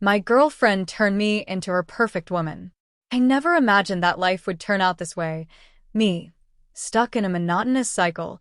My girlfriend turned me into her perfect woman. I never imagined that life would turn out this way. Me, stuck in a monotonous cycle,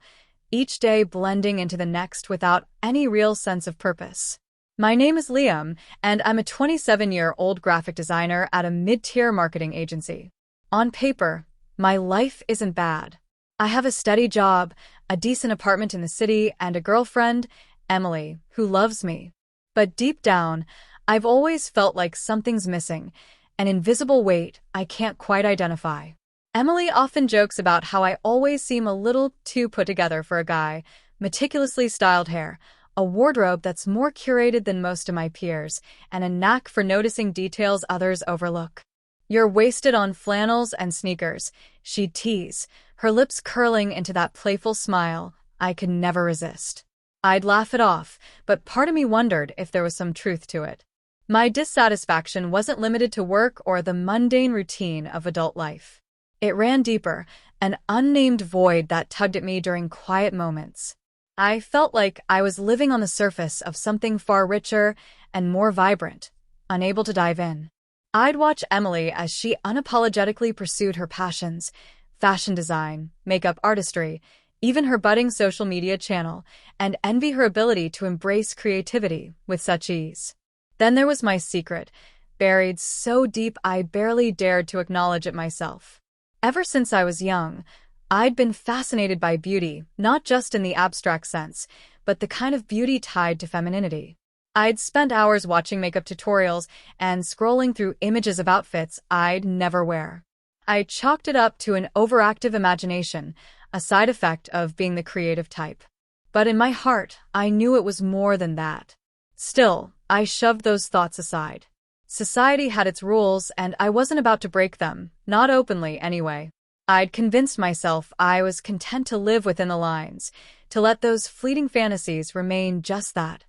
each day blending into the next without any real sense of purpose. My name is Liam, and I'm a 27-year-old graphic designer at a mid-tier marketing agency. On paper, my life isn't bad. I have a steady job, a decent apartment in the city, and a girlfriend, Emily, who loves me. But deep down, I've always felt like something's missing, an invisible weight I can't quite identify. Emily often jokes about how I always seem a little too put together for a guy, meticulously styled hair, a wardrobe that's more curated than most of my peers, and a knack for noticing details others overlook. "You're wasted on flannels and sneakers," she'd tease, her lips curling into that playful smile I could never resist. I'd laugh it off, but part of me wondered if there was some truth to it. My dissatisfaction wasn't limited to work or the mundane routine of adult life. It ran deeper, an unnamed void that tugged at me during quiet moments. I felt like I was living on the surface of something far richer and more vibrant, unable to dive in. I'd watch Emily as she unapologetically pursued her passions, fashion design, makeup artistry, even her budding social media channel, and envy her ability to embrace creativity with such ease. Then there was my secret, buried so deep I barely dared to acknowledge it myself. Ever since I was young, I'd been fascinated by beauty, not just in the abstract sense, but the kind of beauty tied to femininity. I'd spent hours watching makeup tutorials and scrolling through images of outfits I'd never wear. I chalked it up to an overactive imagination, a side effect of being the creative type. But in my heart, I knew it was more than that. Still, I shoved those thoughts aside. Society had its rules, and I wasn't about to break them, not openly anyway. I'd convinced myself I was content to live within the lines, to let those fleeting fantasies remain just that,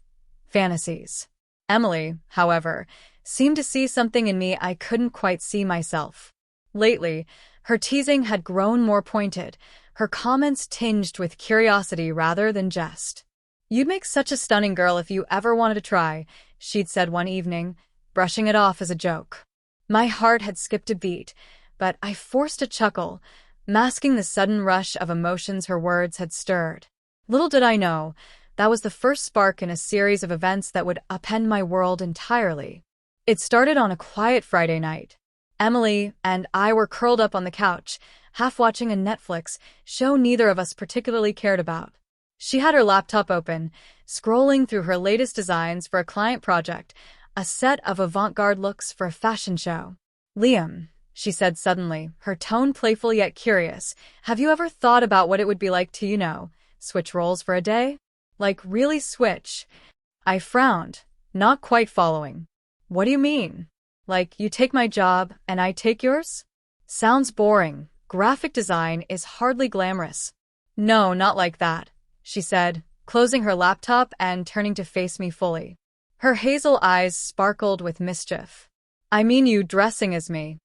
fantasies. Emily, however, seemed to see something in me I couldn't quite see myself. Lately, her teasing had grown more pointed, her comments tinged with curiosity rather than jest. "You'd make such a stunning girl if you ever wanted to try," she'd said one evening, brushing it off as a joke. My heart had skipped a beat, but I forced a chuckle, masking the sudden rush of emotions her words had stirred. Little did I know, that was the first spark in a series of events that would upend my world entirely. It started on a quiet Friday night. Emily and I were curled up on the couch, half watching a Netflix show neither of us particularly cared about. She had her laptop open, scrolling through her latest designs for a client project, a set of avant-garde looks for a fashion show. "Liam," she said suddenly, her tone playful yet curious, "have you ever thought about what it would be like to, switch roles for a day? Like really switch?" I frowned, not quite following. "What do you mean? Like you take my job and I take yours? Sounds boring. Graphic design is hardly glamorous." "No, not like that," she said, closing her laptop and turning to face me fully. Her hazel eyes sparkled with mischief. "I mean you dressing as me.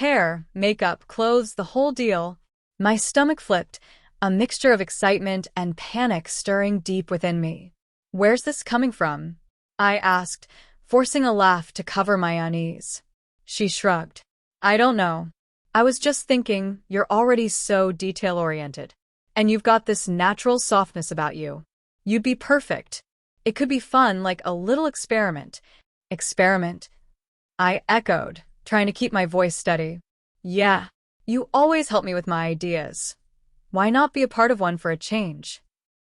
Hair, makeup, clothes, the whole deal." My stomach flipped, a mixture of excitement and panic stirring deep within me. "Where's this coming from?" I asked, forcing a laugh to cover my unease. She shrugged. "I don't know. I was just thinking, you're already so detail-oriented. And you've got this natural softness about you. You'd be perfect. It could be fun, like a little experiment." "Experiment?" I echoed, trying to keep my voice steady. "Yeah, you always help me with my ideas. Why not be a part of one for a change?"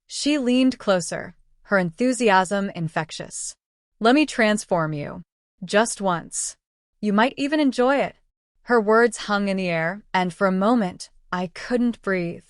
She leaned closer, her enthusiasm infectious. "Let me transform you. Just once. You might even enjoy it." Her words hung in the air, and for a moment, I couldn't breathe.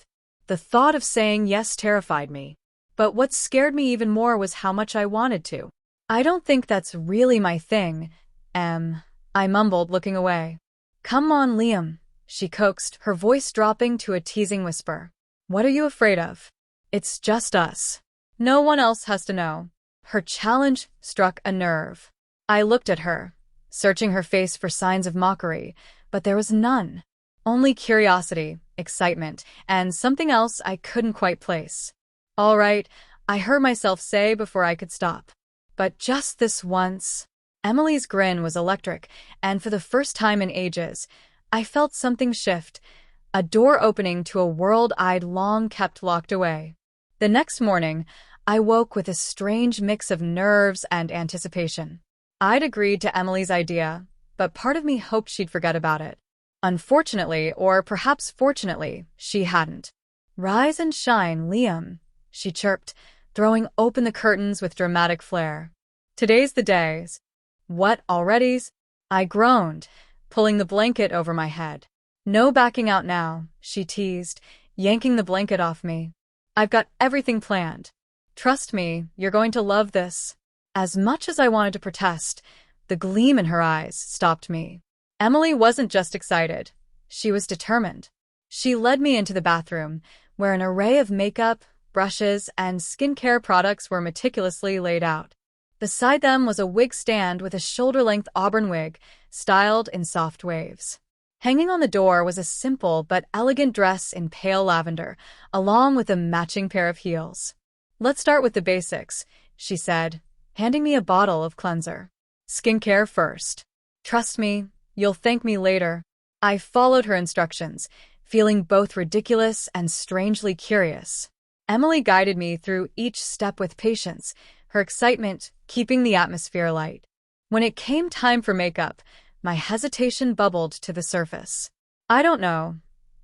The thought of saying yes terrified me. But what scared me even more was how much I wanted to. "I don't think that's really my thing, I mumbled, looking away. "Come on, Liam," she coaxed, her voice dropping to a teasing whisper. "What are you afraid of? It's just us. No one else has to know." Her challenge struck a nerve. I looked at her, searching her face for signs of mockery, but there was none. Only curiosity, excitement, and something else I couldn't quite place. "All right," I heard myself say before I could stop. "But just this once." Emily's grin was electric, and for the first time in ages, I felt something shift, a door opening to a world I'd long kept locked away. The next morning, I woke with a strange mix of nerves and anticipation. I'd agreed to Emily's idea, but part of me hoped she'd forget about it. Unfortunately, or perhaps fortunately, she hadn't. "Rise and shine, Liam," she chirped, throwing open the curtains with dramatic flair. "Today's the day." "What, already?" I groaned, pulling the blanket over my head. "No backing out now," she teased, yanking the blanket off me. "I've got everything planned. Trust me, you're going to love this." As much as I wanted to protest, the gleam in her eyes stopped me. Emily wasn't just excited. She was determined. She led me into the bathroom, where an array of makeup, brushes, and skincare products were meticulously laid out. Beside them was a wig stand with a shoulder-length auburn wig, styled in soft waves. Hanging on the door was a simple but elegant dress in pale lavender, along with a matching pair of heels. "Let's start with the basics," she said, handing me a bottle of cleanser. "Skincare first. Trust me, you'll thank me later." I followed her instructions, feeling both ridiculous and strangely curious. Emily guided me through each step with patience, her excitement keeping the atmosphere light. When it came time for makeup, my hesitation bubbled to the surface. "I don't know,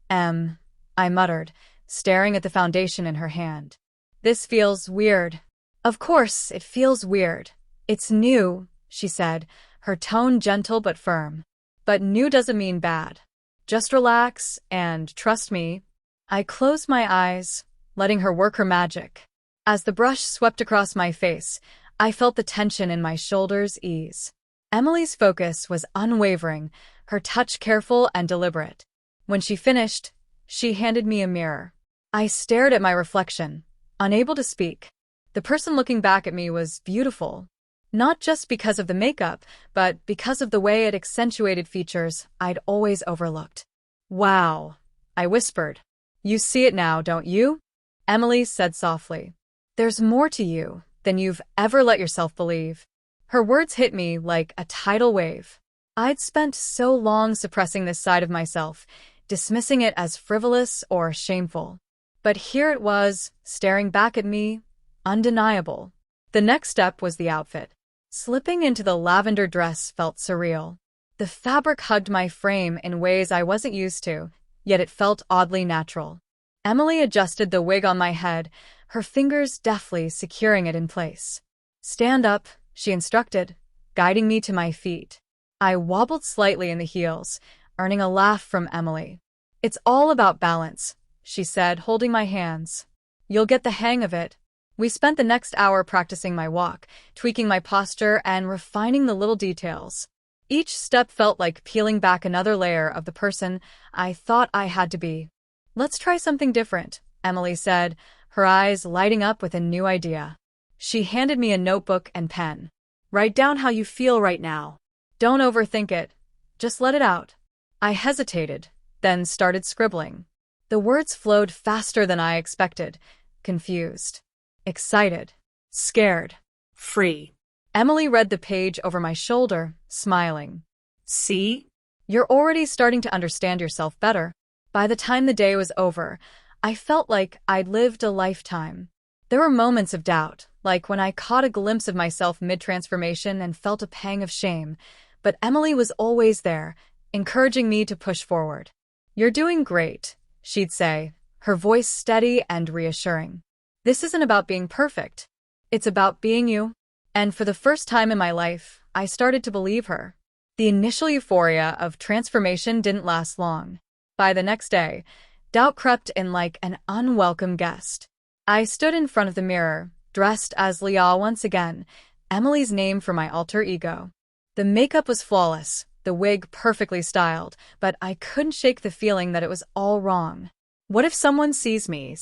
I muttered, staring at the foundation in her hand. "This feels weird." "Of course, it feels weird. It's new," she said, her tone gentle but firm. "But new doesn't mean bad. Just relax and trust me." I closed my eyes, letting her work her magic. As the brush swept across my face, I felt the tension in my shoulders ease. Emily's focus was unwavering, her touch careful and deliberate. When she finished, she handed me a mirror. I stared at my reflection, unable to speak. The person looking back at me was beautiful. Not just because of the makeup, but because of the way it accentuated features I'd always overlooked. "Wow," I whispered. "You see it now, don't you?" Emily said softly. "There's more to you than you've ever let yourself believe." Her words hit me like a tidal wave. I'd spent so long suppressing this side of myself, dismissing it as frivolous or shameful. But here it was, staring back at me, undeniable. The next step was the outfit. Slipping into the lavender dress felt surreal. The fabric hugged my frame in ways I wasn't used to, yet it felt oddly natural. Emily adjusted the wig on my head, her fingers deftly securing it in place. "Stand up," she instructed, guiding me to my feet. I wobbled slightly in the heels, earning a laugh from Emily. "It's all about balance," she said, holding my hands. "You'll get the hang of it." We spent the next hour practicing my walk, tweaking my posture, and refining the little details. Each step felt like peeling back another layer of the person I thought I had to be. "Let's try something different," Emily said, her eyes lighting up with a new idea. She handed me a notebook and pen. "Write down how you feel right now. Don't overthink it. Just let it out." I hesitated, then started scribbling. The words flowed faster than I expected, confused, excited, scared, free. Emily read the page over my shoulder, smiling. "See? You're already starting to understand yourself better." By the time the day was over, I felt like I'd lived a lifetime. There were moments of doubt, like when I caught a glimpse of myself mid-transformation and felt a pang of shame, but Emily was always there, encouraging me to push forward. "You're doing great," she'd say, her voice steady and reassuring. "This isn't about being perfect. It's about being you." And for the first time in my life, I started to believe her. The initial euphoria of transformation didn't last long. By the next day, doubt crept in like an unwelcome guest. I stood in front of the mirror, dressed as Leah once again, Emily's name for my alter ego. The makeup was flawless, the wig perfectly styled, but I couldn't shake the feeling that it was all wrong. "What if someone sees me?"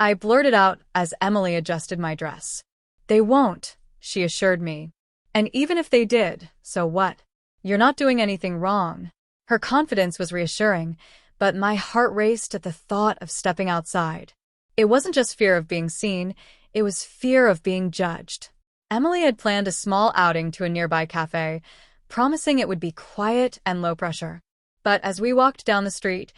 I blurted out as Emily adjusted my dress. "They won't," she assured me. "And even if they did, so what? You're not doing anything wrong." Her confidence was reassuring, but my heart raced at the thought of stepping outside. It wasn't just fear of being seen, it was fear of being judged. Emily had planned a small outing to a nearby cafe, promising it would be quiet and low pressure. But as we walked down the street,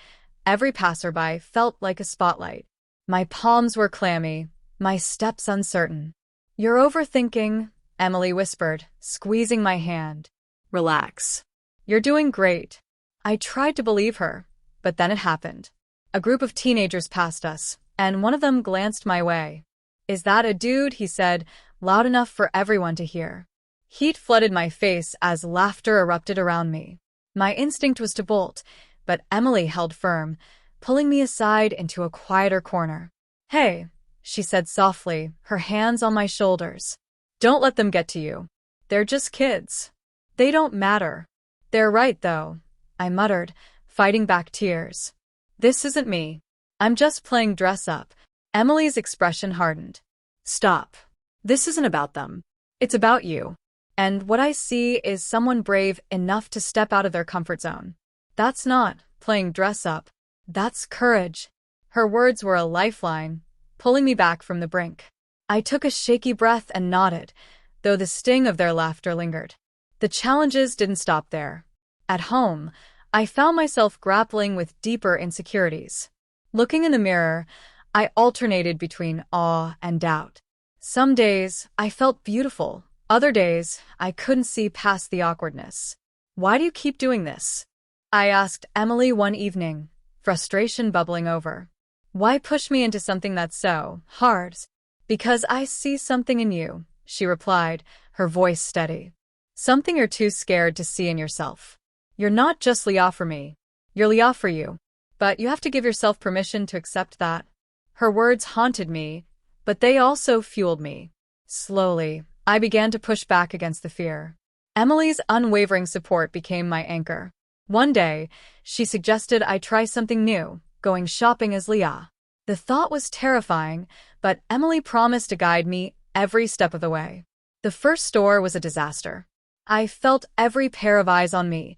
every passerby felt like a spotlight. My palms were clammy, my steps uncertain. "You're overthinking," Emily whispered, squeezing my hand. "Relax. You're doing great." I tried to believe her, but then it happened. A group of teenagers passed us, and one of them glanced my way. "Is that a dude?" he said, loud enough for everyone to hear. Heat flooded my face as laughter erupted around me. My instinct was to bolt, but Emily held firm, pulling me aside into a quieter corner. "Hey," she said softly, her hands on my shoulders. "Don't let them get to you. They're just kids. They don't matter." "They're right, though," I muttered, fighting back tears. "This isn't me. I'm just playing dress up." Emily's expression hardened. "Stop. This isn't about them. It's about you. And what I see is someone brave enough to step out of their comfort zone. That's not playing dress up. That's courage." Her words were a lifeline, pulling me back from the brink. I took a shaky breath and nodded, though the sting of their laughter lingered. The challenges didn't stop there. At home, I found myself grappling with deeper insecurities. Looking in the mirror, I alternated between awe and doubt. Some days, I felt beautiful. Other days, I couldn't see past the awkwardness. "Why do you keep doing this?" I asked Emily one evening, frustration bubbling over. "Why push me into something that's so hard?" "Because I see something in you," she replied, her voice steady. "Something you're too scared to see in yourself. You're not just Leah for me. You're Leah for you. But you have to give yourself permission to accept that." Her words haunted me, but they also fueled me. Slowly, I began to push back against the fear. Emily's unwavering support became my anchor. One day, she suggested I try something new, going shopping as Leah. The thought was terrifying, but Emily promised to guide me every step of the way. The first store was a disaster. I felt every pair of eyes on me,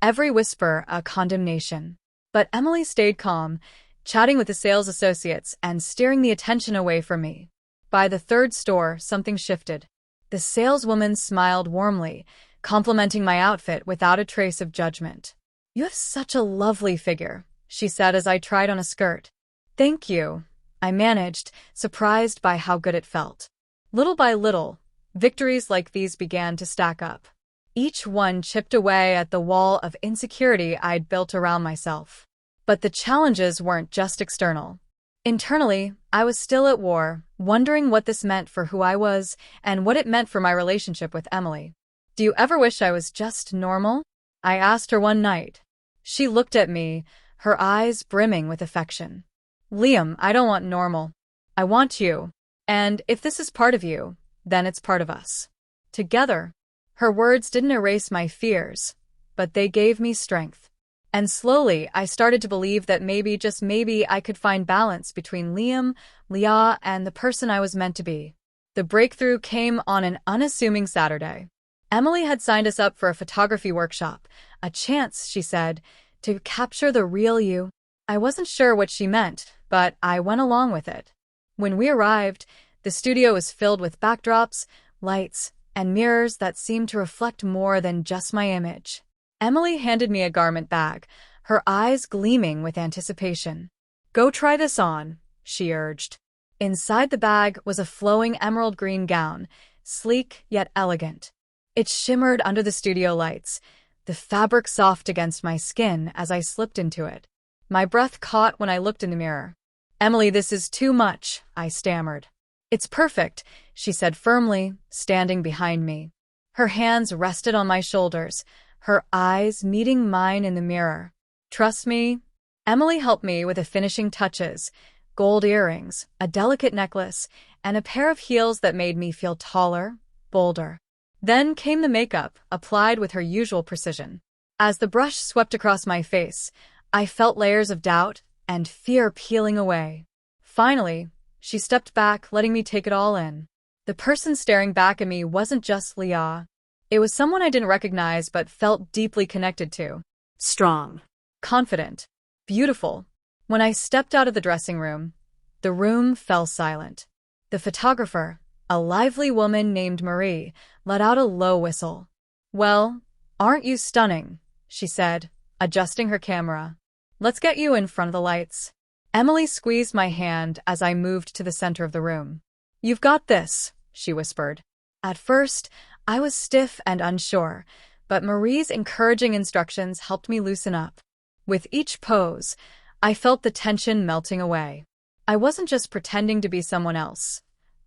every whisper a condemnation. But Emily stayed calm, chatting with the sales associates and steering the attention away from me. By the third store, something shifted. The saleswoman smiled warmly, complimenting my outfit without a trace of judgment. "You have such a lovely figure," she said as I tried on a skirt. "Thank you," I managed, surprised by how good it felt. Little by little, victories like these began to stack up. Each one chipped away at the wall of insecurity I'd built around myself. But the challenges weren't just external. Internally, I was still at war, wondering what this meant for who I was and what it meant for my relationship with Emily. "Do you ever wish I was just normal?" I asked her one night. She looked at me, her eyes brimming with affection. "Liam, I don't want normal. I want you. And if this is part of you, then it's part of us. Together." Her words didn't erase my fears, but they gave me strength. And slowly, I started to believe that maybe, just maybe, I could find balance between Liam, Leah, and the person I was meant to be. The breakthrough came on an unassuming Saturday. Emily had signed us up for a photography workshop, a chance, she said, to capture the real you. I wasn't sure what she meant, but I went along with it. When we arrived, the studio was filled with backdrops, lights, and mirrors that seemed to reflect more than just my image. Emily handed me a garment bag, her eyes gleaming with anticipation. "Go try this on," she urged. Inside the bag was a flowing emerald green gown, sleek yet elegant. It shimmered under the studio lights, the fabric soft against my skin as I slipped into it. My breath caught when I looked in the mirror. "Emily, this is too much," I stammered. "It's perfect," she said firmly, standing behind me. Her hands rested on my shoulders, her eyes meeting mine in the mirror. "Trust me." Emily helped me with the finishing touches, gold earrings, a delicate necklace, and a pair of heels that made me feel taller, bolder. Then came the makeup, applied with her usual precision. As the brush swept across my face, I felt layers of doubt and fear peeling away. Finally, she stepped back, letting me take it all in. The person staring back at me wasn't just Leah. It was someone I didn't recognize but felt deeply connected to. Strong, confident, beautiful. When I stepped out of the dressing room, the room fell silent. The photographer, A lively woman named Marie let out a low whistle. "Well, aren't you stunning?" she said, adjusting her camera. "Let's get you in front of the lights." Emily squeezed my hand as I moved to the center of the room. "You've got this," she whispered. At first, I was stiff and unsure, but Marie's encouraging instructions helped me loosen up. With each pose, I felt the tension melting away. I wasn't just pretending to be someone else.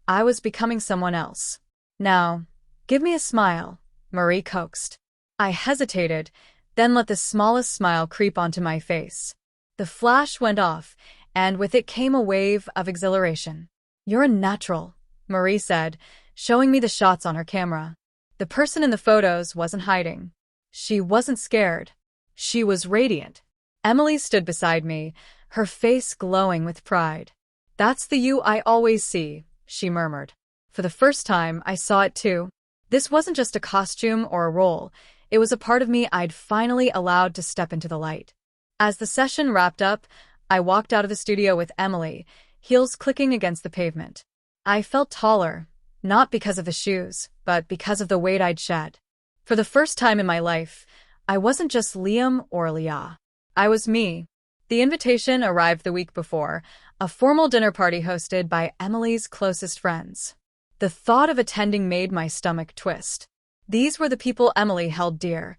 I was becoming someone else. "Now, give me a smile," Marie coaxed. I hesitated, then let the smallest smile creep onto my face. The flash went off, and with it came a wave of exhilaration. "You're a natural," Marie said, showing me the shots on her camera. The person in the photos wasn't hiding. She wasn't scared. She was radiant. Emily stood beside me, her face glowing with pride. "That's the you I always see," she murmured. For the first time, I saw it too. This wasn't just a costume or a role. It was a part of me I'd finally allowed to step into the light. As the session wrapped up, I walked out of the studio with Emily, heels clicking against the pavement. I felt taller, not because of the shoes, but because of the weight I'd shed. For the first time in my life, I wasn't just Liam or Leah. I was me. The invitation arrived the week before, a formal dinner party hosted by Emily's closest friends. The thought of attending made my stomach twist. These were the people Emily held dear,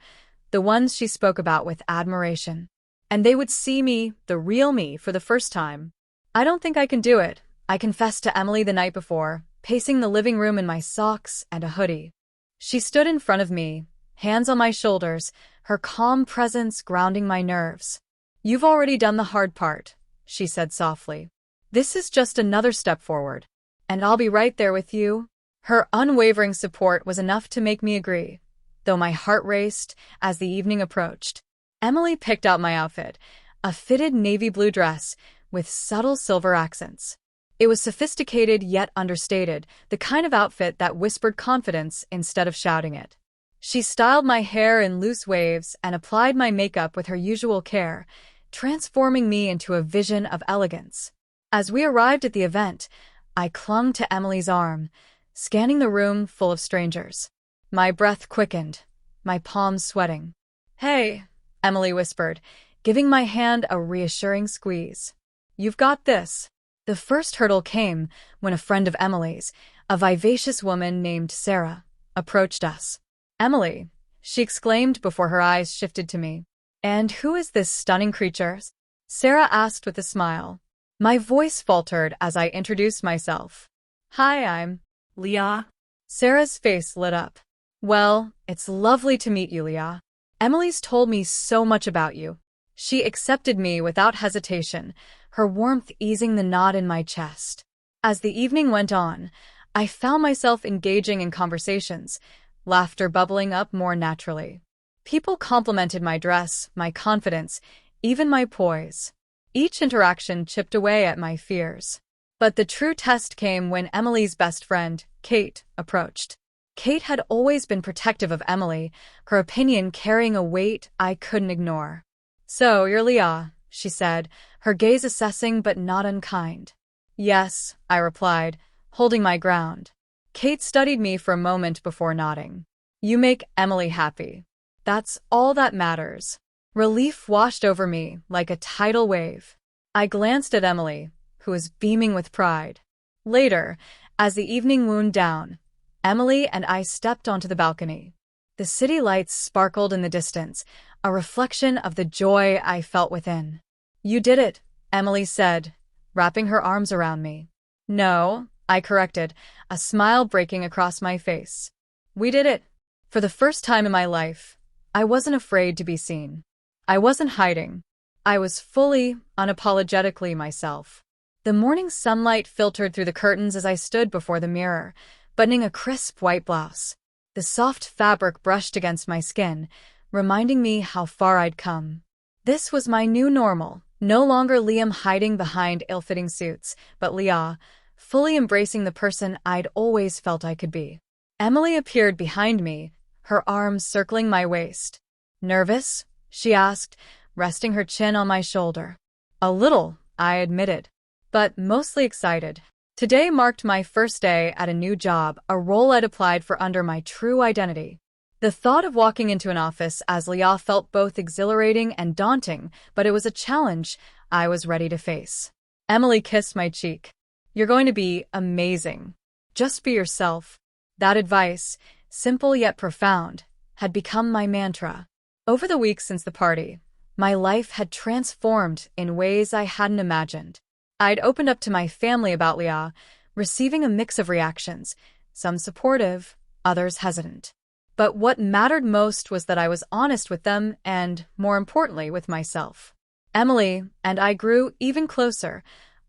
the ones she spoke about with admiration. And they would see me, the real me, for the first time. "I don't think I can do it," I confessed to Emily the night before, pacing the living room in my socks and a hoodie. She stood in front of me, hands on my shoulders, her calm presence grounding my nerves. "You've already done the hard part," she said softly. "This is just another step forward. And I'll be right there with you." Her unwavering support was enough to make me agree, though my heart raced as the evening approached. Emily picked out my outfit, a fitted navy blue dress with subtle silver accents. It was sophisticated yet understated, the kind of outfit that whispered confidence instead of shouting it. She styled my hair in loose waves and applied my makeup with her usual care, transforming me into a vision of elegance. As we arrived at the event, I clung to Emily's arm, scanning the room full of strangers. My breath quickened, my palms sweating. "Hey," Emily whispered, giving my hand a reassuring squeeze. "You've got this." The first hurdle came when a friend of Emily's, a vivacious woman named Sarah, approached us. "Emily," she exclaimed before her eyes shifted to me. "And who is this stunning creature?" Sarah asked with a smile. My voice faltered as I introduced myself. "Hi, I'm Leah." Sarah's face lit up. "Well, it's lovely to meet you, Leah. Emily's told me so much about you." She accepted me without hesitation, her warmth easing the knot in my chest. As the evening went on, I found myself engaging in conversations, laughter bubbling up more naturally. People complimented my dress, my confidence, even my poise. Each interaction chipped away at my fears. But the true test came when Emily's best friend, Kate, approached. Kate had always been protective of Emily, her opinion carrying a weight I couldn't ignore. "So, you're Leah," she said, her gaze assessing but not unkind. "Yes," I replied, holding my ground. Kate studied me for a moment before nodding. "You make Emily happy. That's all that matters." Relief washed over me like a tidal wave. I glanced at Emily, who was beaming with pride. Later, as the evening wound down, Emily and I stepped onto the balcony. The city lights sparkled in the distance, a reflection of the joy I felt within. "You did it," Emily said, wrapping her arms around me. "No," I corrected, a smile breaking across my face. "We did it." For the first time in my life, I wasn't afraid to be seen. I wasn't hiding. I was fully, unapologetically myself. The morning sunlight filtered through the curtains as I stood before the mirror, buttoning a crisp white blouse. The soft fabric brushed against my skin, reminding me how far I'd come. This was my new normal, no longer Liam hiding behind ill-fitting suits, but Leah, fully embracing the person I'd always felt I could be. Emily appeared behind me, her arms circling my waist. "Nervous?" she asked, resting her chin on my shoulder. "A little," I admitted, "but mostly excited." Today marked my first day at a new job, a role I'd applied for under my true identity. The thought of walking into an office as Leah felt both exhilarating and daunting, but it was a challenge I was ready to face. Emily kissed my cheek. "You're going to be amazing. Just be yourself." That advice, simple yet profound, had become my mantra. Over the weeks since the party, my life had transformed in ways I hadn't imagined. I'd opened up to my family about Leah, receiving a mix of reactions, some supportive, others hesitant. But what mattered most was that I was honest with them and, more importantly, with myself. Emily and I grew even closer,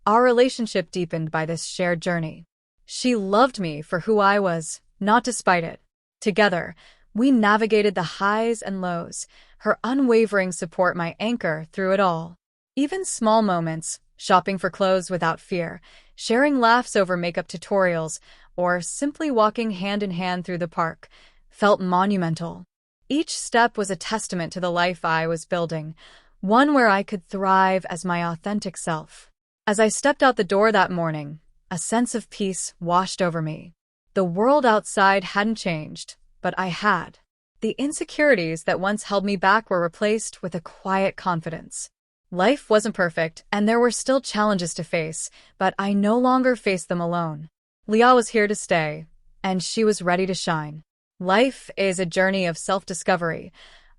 our relationship deepened by this shared journey. She loved me for who I was, not despite it. Together, we navigated the highs and lows, her unwavering support my anchor through it all. Even small moments, shopping for clothes without fear, sharing laughs over makeup tutorials, or simply walking hand in hand through the park, felt monumental. Each step was a testament to the life I was building, one where I could thrive as my authentic self. As I stepped out the door that morning, a sense of peace washed over me. The world outside hadn't changed, but I had. The insecurities that once held me back were replaced with a quiet confidence. Life wasn't perfect, and there were still challenges to face, but I no longer faced them alone. Leah was here to stay, and she was ready to shine. Life is a journey of self-discovery,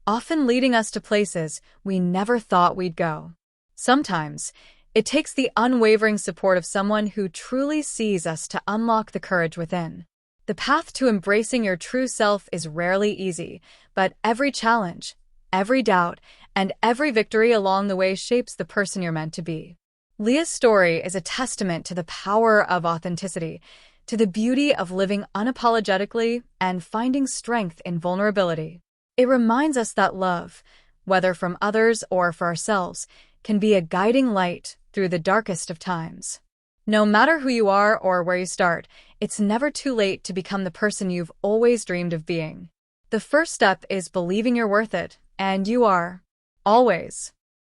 often leading us to places we never thought we'd go. Sometimes, it takes the unwavering support of someone who truly sees us to unlock the courage within. The path to embracing your true self is rarely easy, but every challenge, every doubt, and every victory along the way shapes the person you're meant to be. Leah's story is a testament to the power of authenticity, to the beauty of living unapologetically and finding strength in vulnerability. It reminds us that love, whether from others or for ourselves, can be a guiding light through the darkest of times. No matter who you are or where you start, it's never too late to become the person you've always dreamed of being. The first step is believing you're worth it, and you are. Always.